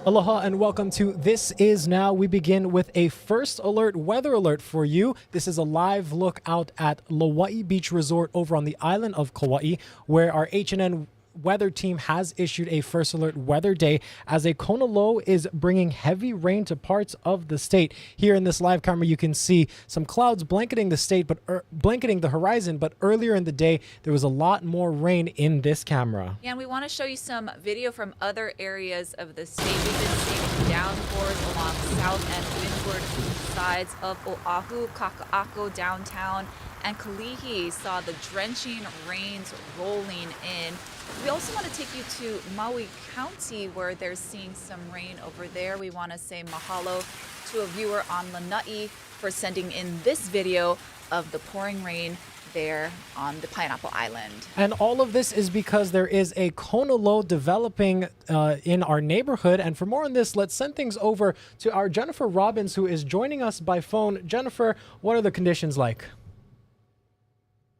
Aloha and welcome to This Is Now. We begin with a first alert weather alert for you. This is a live look out at Lauai Beach Resort over on the island of Kauai, where our H&N weather team has issued a first alert weather day as a kona low is bringing heavy rain to parts of the state. Here in this live camera, you can see some clouds blanketing the state, blanketing the horizon. But earlier in the day, there was a lot more rain in this camera. Yeah, and we want to show you some video from other areas of the state. We've been seeing downpours along south and windward sides of Oahu, Kaka'ako downtown, and Kalihi saw the drenching rains rolling in. We also want to take you to Maui County, where they're seeing some rain over there. We want to say mahalo to a viewer on Lanai for sending in this video of the pouring rain there on the Pineapple Island. And all of this is because there is a kona low developing in our neighborhood. And for more on this, let's send things over to our Jennifer Robbins, who is joining us by phone. Jennifer, what are the conditions like?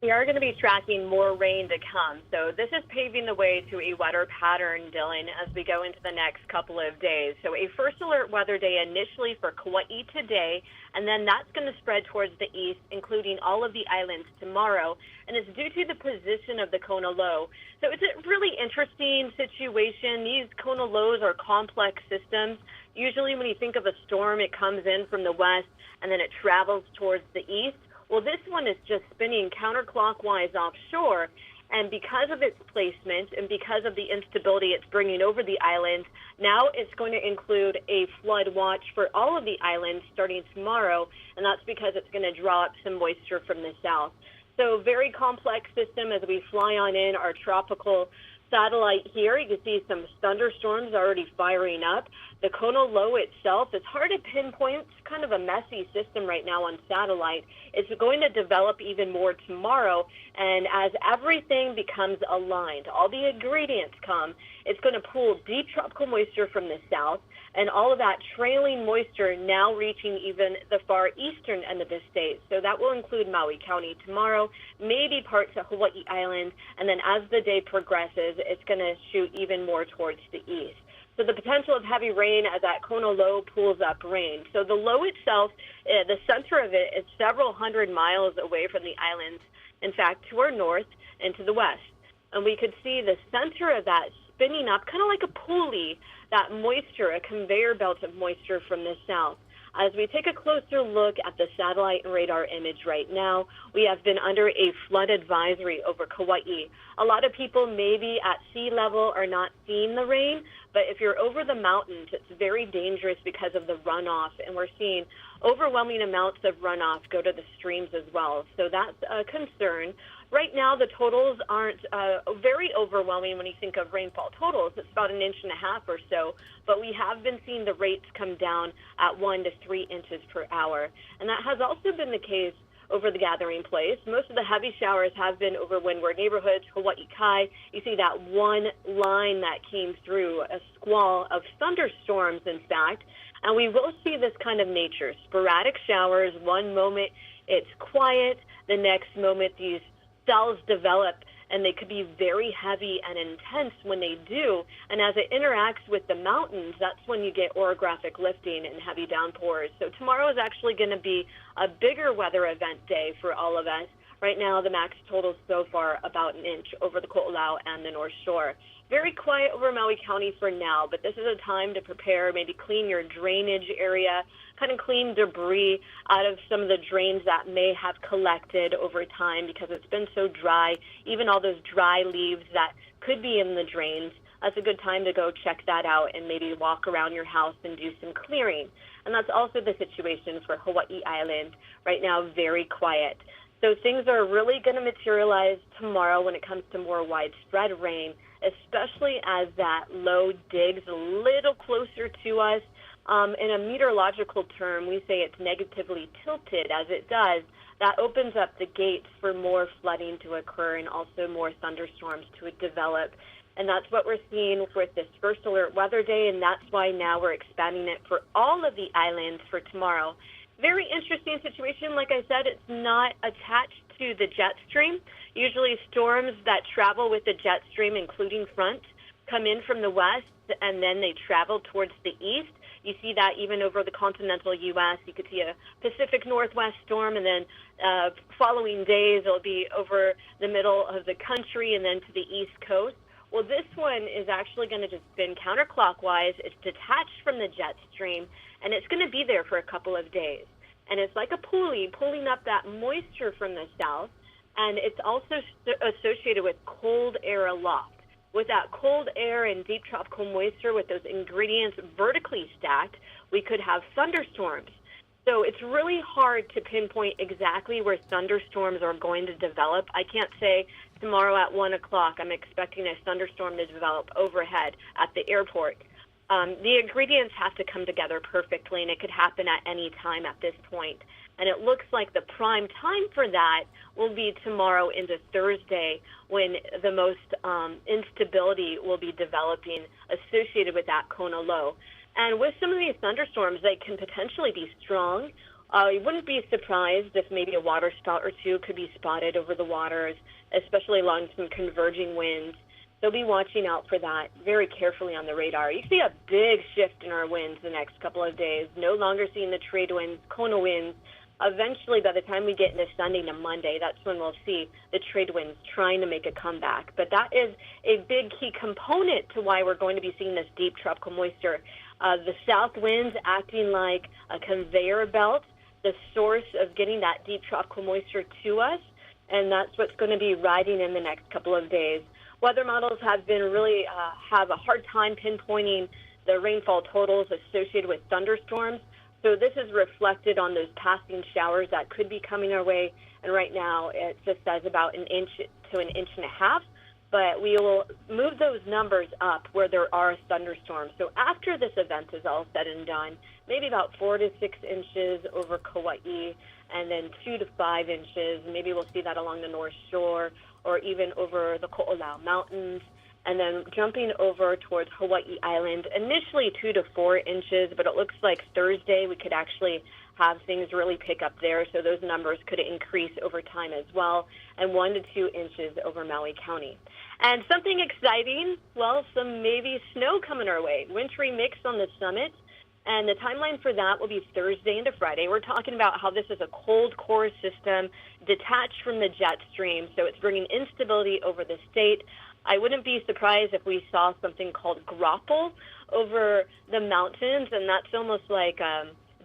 We are going to be tracking more rain to come. So this is paving the way to a wetter pattern, Dylan, as we go into the next couple of days. So a first alert weather day initially for Kauai today, and then that's going to spread towards the east, including all of the islands tomorrow. And it's due to the position of the kona low. So it's a really interesting situation. These kona lows are complex systems. Usually when you think of a storm, it comes in from the west and then it travels towards the east. Well, this one is just spinning counterclockwise offshore, and because of its placement and because of the instability it's bringing over the island, now it's going to include a flood watch for all of the islands starting tomorrow, and that's because it's going to draw up some moisture from the south. So very complex system as we fly on in our tropical satellite here. You can see some thunderstorms already firing up. The kona low itself, it's hard to pinpoint. It's kind of a messy system right now on satellite. It's going to develop even more tomorrow, and as everything becomes aligned, all the ingredients come, it's going to pull deep tropical moisture from the south, and all of that trailing moisture now reaching even the far eastern end of the state. So that will include Maui County tomorrow, maybe parts of Hawaii Island, and then as the day progresses, it's going to shoot even more towards the east. So the potential of heavy rain as that kona low pulls up rain. So the low itself, the center of it is several hundred miles away from the islands, in fact, to our north and to the west. And we could see the center of that spinning up, kind of like a pulley, that moisture, a conveyor belt of moisture from the south. As we take a closer look at the satellite and radar image right now, we have been under a flood advisory over Kauai. A lot of people maybe at sea level are not seeing the rain, but if you're over the mountains, it's very dangerous because of the runoff, and we're seeing overwhelming amounts of runoff go to the streams as well. So that's a concern. Right now, the totals aren't very overwhelming when you think of rainfall totals. It's about 1.5 inches or so, but we have been seeing the rates come down at 1 to 3 inches per hour. And that has also been the case over the gathering place. Most of the heavy showers have been over windward neighborhoods, Hawaii Kai. You see that one line that came through, a squall of thunderstorms, in fact. And we will see this kind of nature, sporadic showers. One moment it's quiet, the next moment these cells develop, and they could be very heavy and intense when they do. And as it interacts with the mountains, that's when you get orographic lifting and heavy downpours. So tomorrow is actually going to be a bigger weather event day for all of us. Right now, the max total so far about 1 inch over the Ko'olau and the North Shore. Very quiet over Maui County for now, but this is a time to prepare, maybe clean your drainage area, kind of clean debris out of some of the drains that may have collected over time because it's been so dry. Even all those dry leaves that could be in the drains, that's a good time to go check that out and maybe walk around your house and do some clearing. And that's also the situation for Hawaii Island. Right now, very quiet. So things are really going to materialize tomorrow when it comes to more widespread rain, especially as that low digs a little closer to us. In a meteorological term, we say it's negatively tilted. As it does, that opens up the gates for more flooding to occur and also more thunderstorms to develop. And that's what we're seeing with this first alert weather day, and that's why now we're expanding it for all of the islands for tomorrow. Very interesting situation. Like I said, it's not attached to the jet stream. Usually storms that travel with the jet stream, including front, come in from the west, and then they travel towards the east. You see that even over the continental U.S. You could see a Pacific Northwest storm, and then following days it'll be over the middle of the country and then to the east coast. Well, this one is actually going to just spin counterclockwise. It's detached from the jet stream, and it's going to be there for a couple of days. And it's like a pulley pulling up that moisture from the south, and it's also associated with cold air aloft. With that cold air and deep tropical moisture, with those ingredients vertically stacked, we could have thunderstorms. So it's really hard to pinpoint exactly where thunderstorms are going to develop. I can't say tomorrow at 1 o'clock I'm expecting a thunderstorm to develop overhead at the airport. The ingredients have to come together perfectly, and it could happen at any time at this point. And it looks like the prime time for that will be tomorrow into Thursday, when the most instability will be developing associated with that Kona low. And with some of these thunderstorms, they can potentially be strong. You wouldn't be surprised if maybe a water spout or two could be spotted over the waters, especially along some converging winds. So be watching out for that very carefully on the radar. You see a big shift in our winds the next couple of days. No longer seeing the trade winds, Kona winds. Eventually, by the time we get into Sunday to Monday, that's when we'll see the trade winds trying to make a comeback. But that is a big key component to why we're going to be seeing this deep tropical moisture. The south winds acting like a conveyor belt, the source of getting that deep tropical moisture to us, and that's what's going to be riding in the next couple of days. Weather models have been really have a hard time pinpointing the rainfall totals associated with thunderstorms. So this is reflected on those passing showers that could be coming our way. And right now it just says about an inch to an inch and a half. But we will move those numbers up where there are thunderstorms. So after this event is all said and done, maybe about 4 to 6 inches over Kauai, and then 2 to 5 inches. Maybe we'll see that along the North Shore or even over the Ko'olau Mountains. And then jumping over towards Hawaii Island, initially 2 to 4 inches, but it looks like Thursday we could actually have things really pick up there. So those numbers could increase over time as well, and 1 to 2 inches over Maui County. And something exciting, well, some maybe snow coming our way. Wintry mix on the summit, and the timeline for that will be Thursday into Friday. We're talking about how this is a cold core system detached from the jet stream, so it's bringing instability over the state. I wouldn't be surprised if we saw something called grapple over the mountains, and that's almost like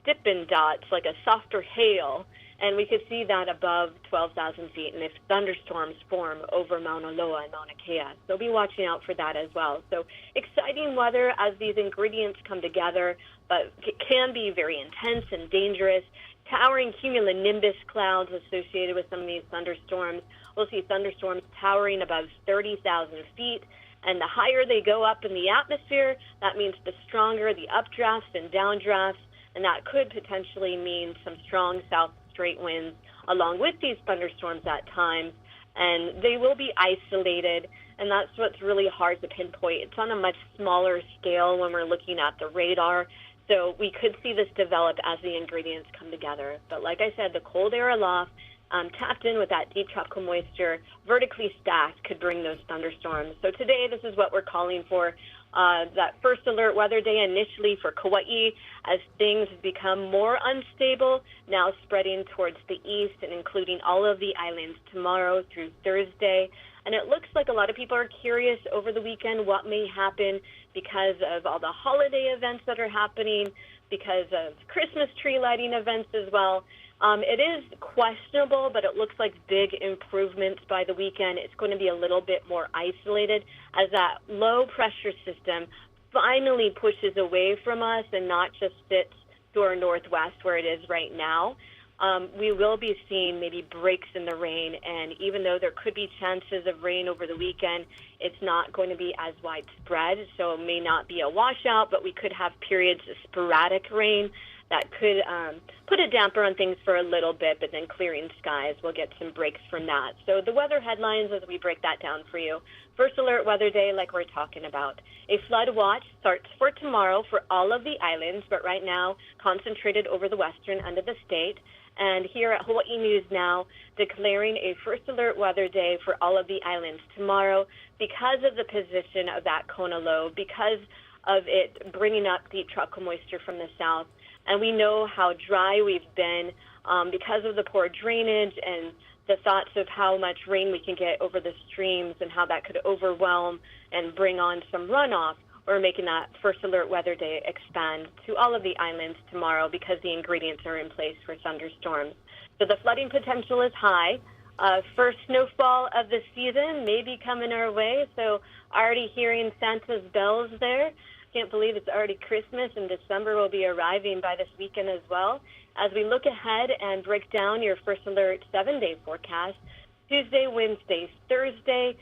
Dippin' Dots, like a softer hail, and we could see that above 12,000 feet, and if thunderstorms form over Mauna Loa and Mauna Kea. So be watching out for that as well. So exciting weather as these ingredients come together, but it can be very intense and dangerous. Towering cumulonimbus clouds associated with some of these thunderstorms. We'll see thunderstorms towering above 30,000 feet, and the higher they go up in the atmosphere, that means the stronger the updrafts and downdrafts, and that could potentially mean some strong south straight winds along with these thunderstorms at times, and they will be isolated, and that's what's really hard to pinpoint. It's on a much smaller scale when we're looking at the radar. So we could see this develop as the ingredients come together. But like I said, the cold air aloft, tapped in with that deep tropical moisture, vertically stacked, could bring those thunderstorms. So today, this is what we're calling for. That first alert weather day initially for Kauai, as things become more unstable, now spreading towards the east and including all of the islands tomorrow through Thursday. And it looks like a lot of people are curious over the weekend what may happen because of all the holiday events that are happening, because of Christmas tree lighting events as well. It is questionable, but it looks like big improvements by the weekend. It's going to be a little bit more isolated as that low pressure system finally pushes away from us and not just sits to our northwest where it is right now. We will be seeing maybe breaks in the rain, and even though there could be chances of rain over the weekend, it's not going to be as widespread, so it may not be a washout, but we could have periods of sporadic rain that could put a damper on things for a little bit, but then clearing skies, we'll get some breaks from that. So the weather headlines as we break that down for you. First alert weather day, like we're talking about. A flood watch starts for tomorrow for all of the islands, but right now concentrated over the western end of the state. And here at Hawaii News Now, declaring a first alert weather day for all of the islands tomorrow because of the position of that Kona low, because of it bringing up deep tropical moisture from the south. And we know how dry we've been because of the poor drainage and the thoughts of how much rain we can get over the streams and how that could overwhelm and bring on some runoff. We're making that first alert weather day expand to all of the islands tomorrow because the ingredients are in place for thunderstorms. So the flooding potential is high. First snowfall of the season may be coming our way, so already hearing Santa's bells there. Can't believe it's already Christmas, and December will be arriving by this weekend as well. As we look ahead and break down your first alert 7-day forecast, Tuesday, Wednesday, Thursday,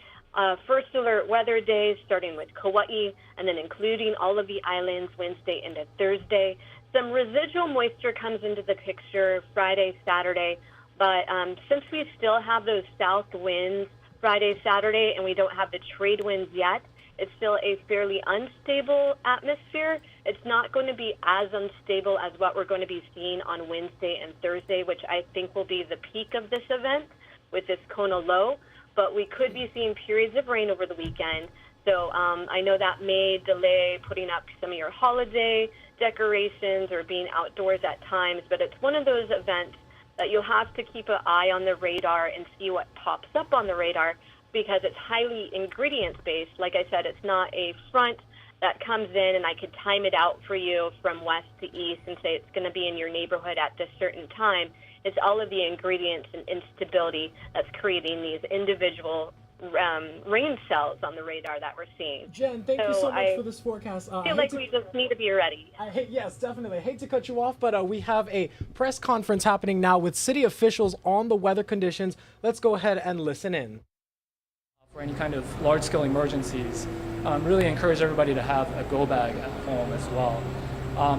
first alert weather days starting with Kauai and then including all of the islands Wednesday into Thursday. Some residual moisture comes into the picture Friday, Saturday, but since we still have those south winds Friday, Saturday, and we don't have the trade winds yet, it's still a fairly unstable atmosphere. It's not going to be as unstable as what we're going to be seeing on Wednesday and Thursday, which I think will be the peak of this event with this Kona low. But we could be seeing periods of rain over the weekend. So I know that may delay putting up some of your holiday decorations or being outdoors at times, but it's one of those events that you'll have to keep an eye on the radar and see what pops up on the radar, because it's highly ingredients-based. Like I said, it's not a front that comes in and I could time it out for you from west to east and say it's going to be in your neighborhood at this certain time. It's all of the ingredients and instability that's creating these individual rain cells on the radar that we're seeing. Jen, thank you so much for this forecast. I feel like we just need to be ready. Yes, definitely. I hate to cut you off, but we have a press conference happening now with city officials on the weather conditions. Let's go ahead and listen in. For any kind of large-scale emergencies, really encourage everybody to have a go bag at home as well.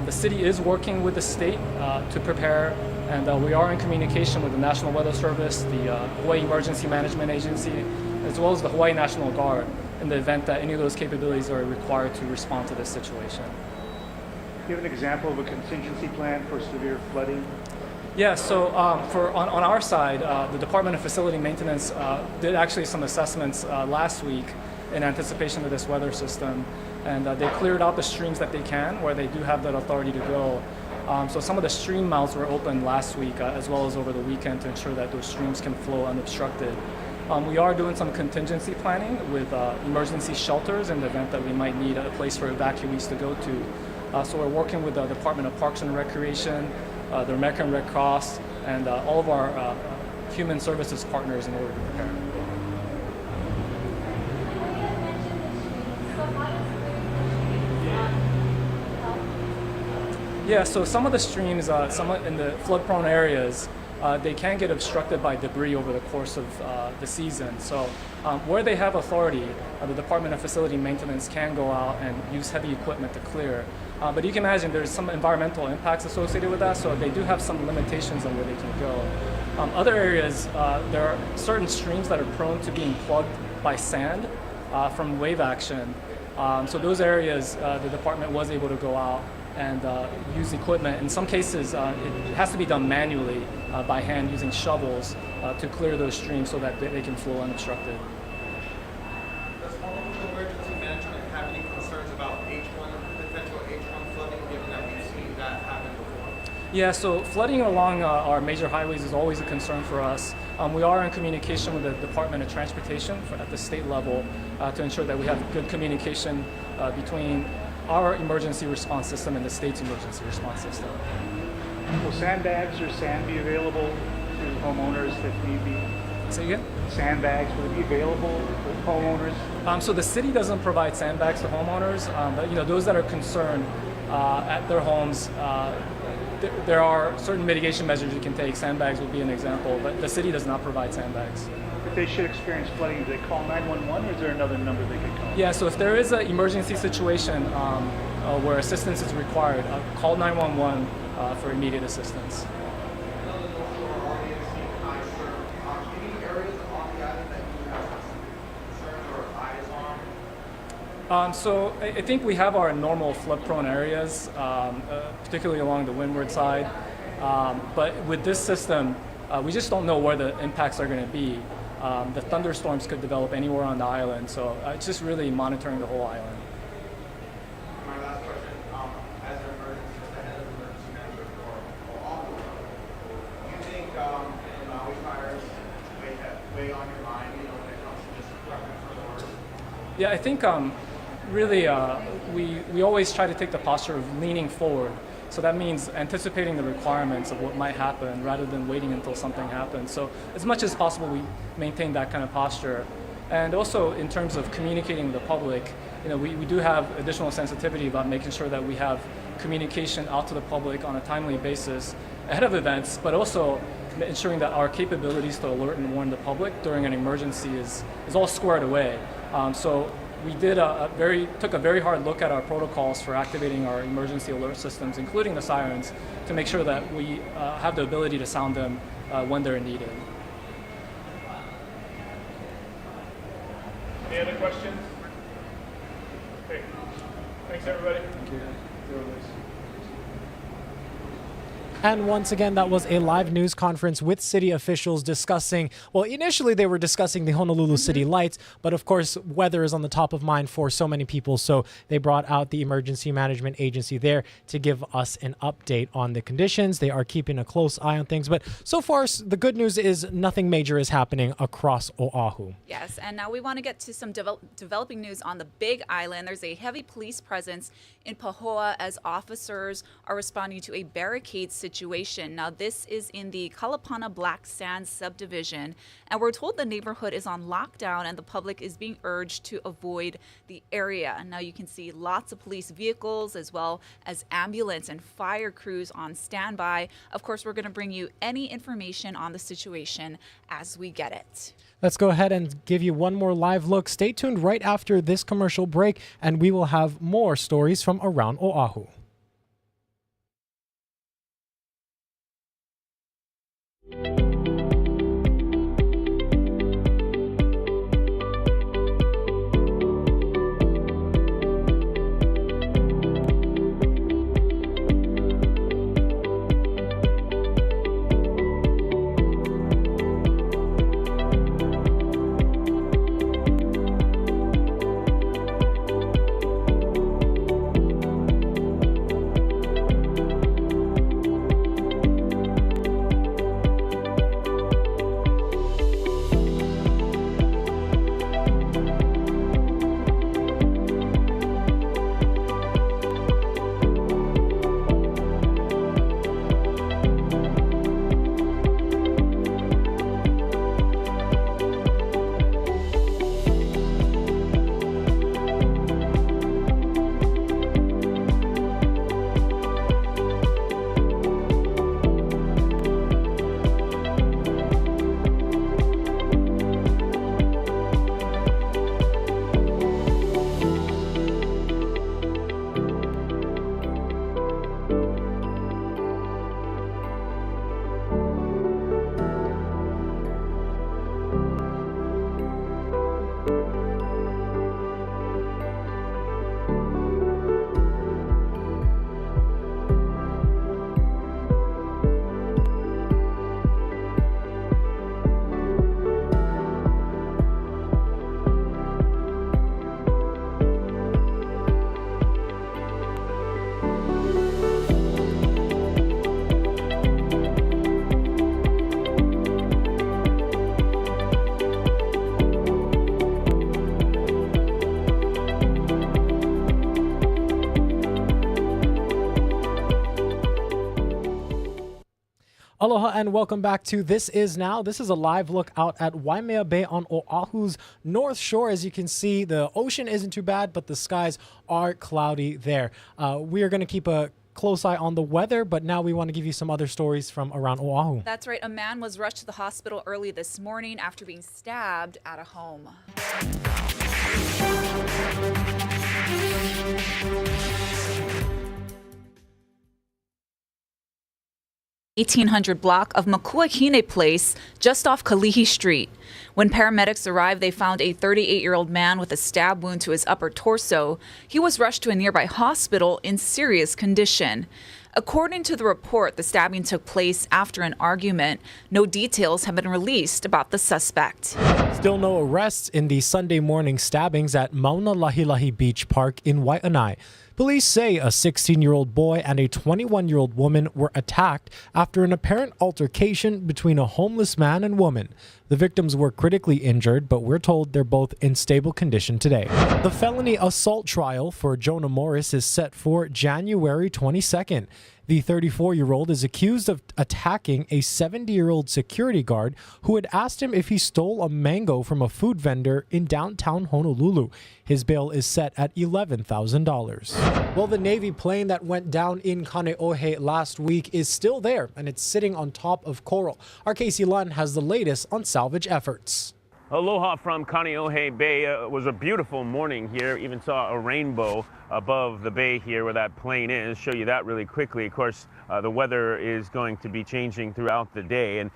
The city is working with the state to prepare, and we are in communication with the National Weather Service, the Hawaii Emergency Management Agency, as well as the Hawaii National Guard in the event that any of those capabilities are required to respond to this situation. Do you have an example of a contingency plan for severe flooding? Yeah, so on our side, the Department of Facility Maintenance did actually some assessments last week in anticipation of this weather system, and they cleared out the streams that they can, where they do have that authority to go. So some of the stream mouths were opened last week as well as over the weekend to ensure that those streams can flow unobstructed. We are doing some contingency planning with emergency shelters in the event that we might need a place for evacuees to go to. So we're working with the Department of Parks and Recreation, the American Red Cross, and all of our human services partners in order to prepare. Yeah, so some of the streams, some in the flood-prone areas, they can get obstructed by debris over the course of the season. So where they have authority, the Department of Facility Maintenance can go out and use heavy equipment to clear. But you can imagine there's some environmental impacts associated with that, so they do have some limitations on where they can go. Other areas, there are certain streams that are prone to being plugged by sand from wave action. So those areas, the department was able to go out and use equipment. In some cases, it has to be done manually by hand using shovels to clear those streams so that they can flow unobstructed. Does Oahu Emergency Management have any concerns about potential H1 flooding, given that we've seen that happen before? Yeah, so flooding along our major highways is always a concern for us. We are in communication with the Department of Transportation at the state level to ensure that we have good communication between our emergency response system and the state's emergency response system. Will sandbags or sand be available to homeowners if need be? Say again? Sandbags, will it be available to homeowners? So the city doesn't provide sandbags to homeowners, but those that are concerned at their homes, there are certain mitigation measures you can take. Sandbags would be an example, but the city does not provide sandbags. If they should experience flooding, do they call 911 or is there another number they could call? Yeah, so if there is an emergency situation where assistance is required, call 911. for immediate assistance. So I think we have our normal flood-prone areas, particularly along the windward side. But with this system, we just don't know where the impacts are going to be. The thunderstorms could develop anywhere on the island, so it's just really monitoring the whole island. My last question, as an emergency, just ahead of emergency manager for Oahu, do you think Maui fires weigh on your mind, when it comes to just prepping for the worst? Yeah, I think really we always try to take the posture of leaning forward. So that means anticipating the requirements of what might happen rather than waiting until something happens. So as much as possible, we maintain that kind of posture. And also in terms of communicating with the public, we do have additional sensitivity about making sure that we have communication out to the public on a timely basis ahead of events, but also ensuring that our capabilities to alert and warn the public during an emergency is all squared away. So we did took a very hard look at our protocols for activating our emergency alert systems, including the sirens, to make sure that we have the ability to sound them when they're needed. Any other questions? Okay. Thanks, everybody. Thank you. And once again, that was a live news conference with city officials discussing, well, initially they were discussing the Honolulu City Lights, but of course, weather is on the top of mind for so many people. So they brought out the Emergency Management Agency there to give us an update on the conditions. They are keeping a close eye on things. But so far, the good news is nothing major is happening across Oahu. Yes, and now we want to get to some developing news on the Big Island. There's a heavy police presence in Pahoa as officers are responding to a barricade situation. Now, this is in the Kalapana Black Sands subdivision, and we're told the neighborhood is on lockdown and the public is being urged to avoid the area. Now, you can see lots of police vehicles as well as ambulance and fire crews on standby. Of course, we're going to bring you any information on the situation as we get it. Let's go ahead and give you one more live look. Stay tuned right after this commercial break, and we will have more stories from around Oahu. Aloha and welcome back to This Is Now. This is a live look out at Waimea Bay on Oahu's north shore. As you can see, the ocean isn't too bad, but the skies are cloudy there. We are going to keep a close eye on the weather, but now we want to give you some other stories from around Oahu. That's right. A man was rushed to the hospital early this morning after being stabbed at a home. 1800 block of Makuahine Place, just off Kalihi Street. When paramedics arrived, they found a 38-year-old man with a stab wound to his upper torso. He was rushed to a nearby hospital in serious condition. According to the report, the stabbing took place after an argument. No details have been released about the suspect. Still no arrests in the Sunday morning stabbings at Mauna Lahilahi Beach Park in Waianae. Police say a 16-year-old boy and a 21-year-old woman were attacked after an apparent altercation between a homeless man and woman. The victims were critically injured, but we're told they're both in stable condition today. The felony assault trial for Jonah Morris is set for January 22nd. The 34-year-old is accused of attacking a 70-year-old security guard who had asked him if he stole a mango from a food vendor in downtown Honolulu. His bail is set at $11,000. Well, the Navy plane that went down in Kaneohe last week is still there, and it's sitting on top of coral. Our Casey Lunn has the latest on salvage efforts. Aloha from Kaneohe Bay. It was a beautiful morning here. Even saw a rainbow above the bay here where that plane is. Show you that really quickly. Of course, the weather is going to be changing throughout the day. And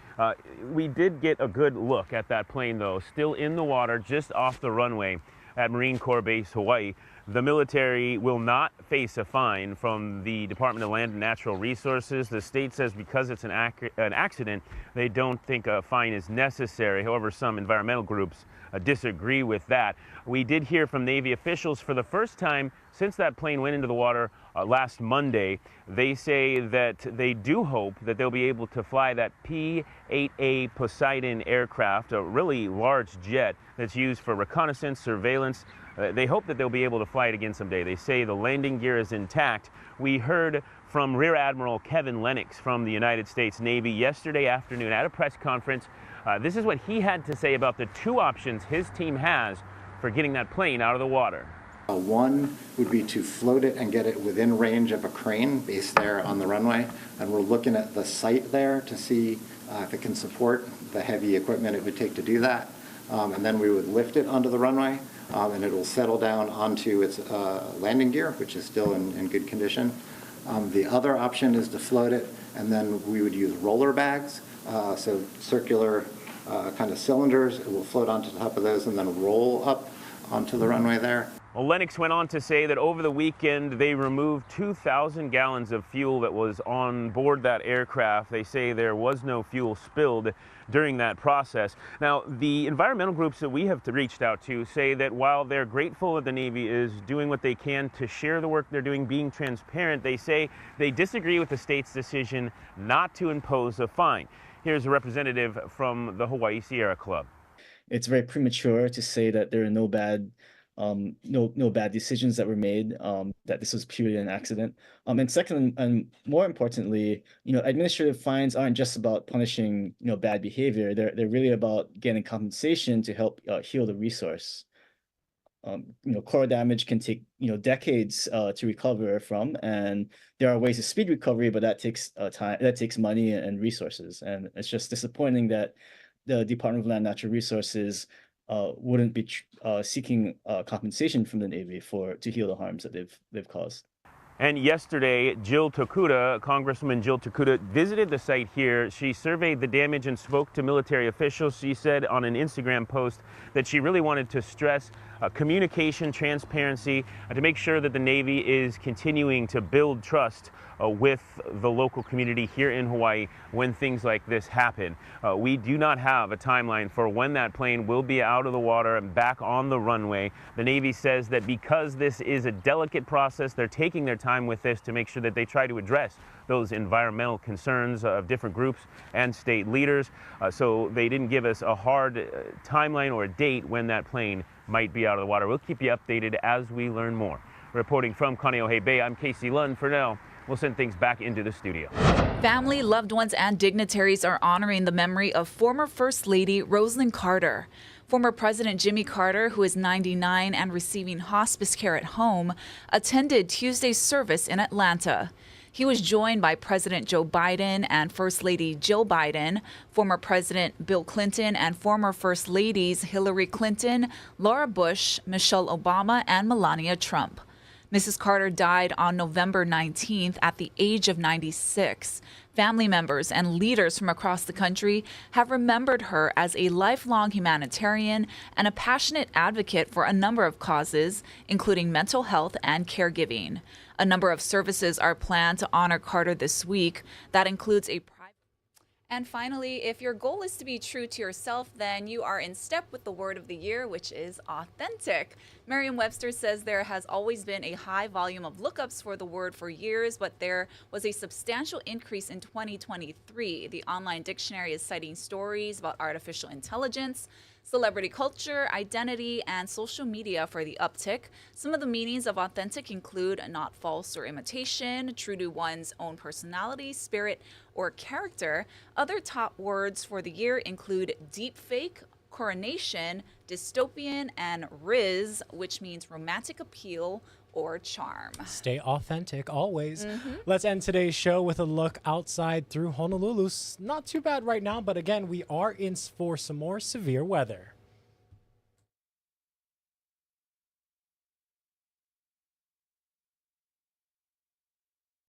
we did get a good look at that plane, though, still in the water just off the runway at Marine Corps Base, Hawaii. The military will not face a fine from the Department of Land and Natural Resources. The state says because it's an accident, they don't think a fine is necessary. However, some environmental groups disagree with that. We did hear from Navy officials for the first time since that plane went into the water last Monday. They say that they do hope that they'll be able to fly that P-8A Poseidon aircraft, a really large jet that's used for reconnaissance, surveillance. They hope that they'll be able to fly it again someday. They say the landing gear is intact. We heard from Rear Admiral Kevin Lennox from the United States Navy yesterday afternoon at a press conference. This is what he had to say about the two options his team has for getting that plane out of the water. One would be to float it and get it within range of a crane based there on the runway. And we're looking at the site there to see if it can support the heavy equipment it would take to do that. And then we would lift it onto the runway, and it will settle down onto its landing gear, which is still in good condition. The other option is to float it, and then we would use roller bags, so circular kind of cylinders. It will float onto the top of those and then roll up onto the runway there. Well, Lennox went on to say that over the weekend, they removed 2,000 gallons of fuel that was on board that aircraft. They say there was no fuel spilled during that process. Now, the environmental groups that we have reached out to say that while they're grateful that the Navy is doing what they can to share the work they're doing, being transparent, they say they disagree with the state's decision not to impose a fine. Here's a representative from the Hawaii Sierra Club. It's very premature to say that there are no bad decisions that were made, that this was purely an accident. And second, and more importantly, administrative fines aren't just about punishing, bad behavior. They're really about getting compensation to help heal the resource. Coral damage can take, decades to recover from, and there are ways to speed recovery, but that takes time, that takes money and resources. And it's just disappointing that the Department of Land and Natural Resources wouldn't be seeking compensation from the Navy to heal the harms that they've caused. And yesterday, Congresswoman Jill Tokuda visited the site here. She surveyed the damage and spoke to military officials. She said on an Instagram post that she really wanted to stress communication, transparency, to make sure that the Navy is continuing to build trust with the local community here in Hawaii when things like this happen. We do not have a timeline for when that plane will be out of the water and back on the runway. The Navy says that because this is a delicate process, they're taking their time with this to make sure that they try to address those environmental concerns of different groups and state leaders. So they didn't give us a hard timeline or a date when that plane might be out of the water. We'll keep you updated as we learn more. Reporting from Kaneohe Bay, I'm Casey Lunn. For now, we'll send things back into the studio. Family, loved ones, and dignitaries are honoring the memory of former First Lady Rosalynn Carter. Former President Jimmy Carter, who is 99 and receiving hospice care at home, attended Tuesday's service in Atlanta. He was joined by President Joe Biden and First Lady Jill Biden, former President Bill Clinton, and former First Ladies Hillary Clinton, Laura Bush, Michelle Obama, and Melania Trump. Mrs. Carter died on November 19th at the age of 96. Family members and leaders from across the country have remembered her as a lifelong humanitarian and a passionate advocate for a number of causes, including mental health and caregiving. A number of services are planned to honor Carter this week. That includes a And finally, if your goal is to be true to yourself, then you are in step with the word of the year, which is authentic. Merriam-Webster says there has always been a high volume of lookups for the word for years, but there was a substantial increase in 2023. The online dictionary is citing stories about artificial intelligence, celebrity culture, identity, and social media for the uptick. Some of the meanings of authentic include not false or imitation, true to one's own personality, spirit, or character. Other top words for the year include deepfake, coronation, dystopian, and riz, which means romantic appeal or charm. Stay authentic always. Let's end today's show with a look outside through Honolulu. Not too bad right now, but again, we are in for some more severe weather.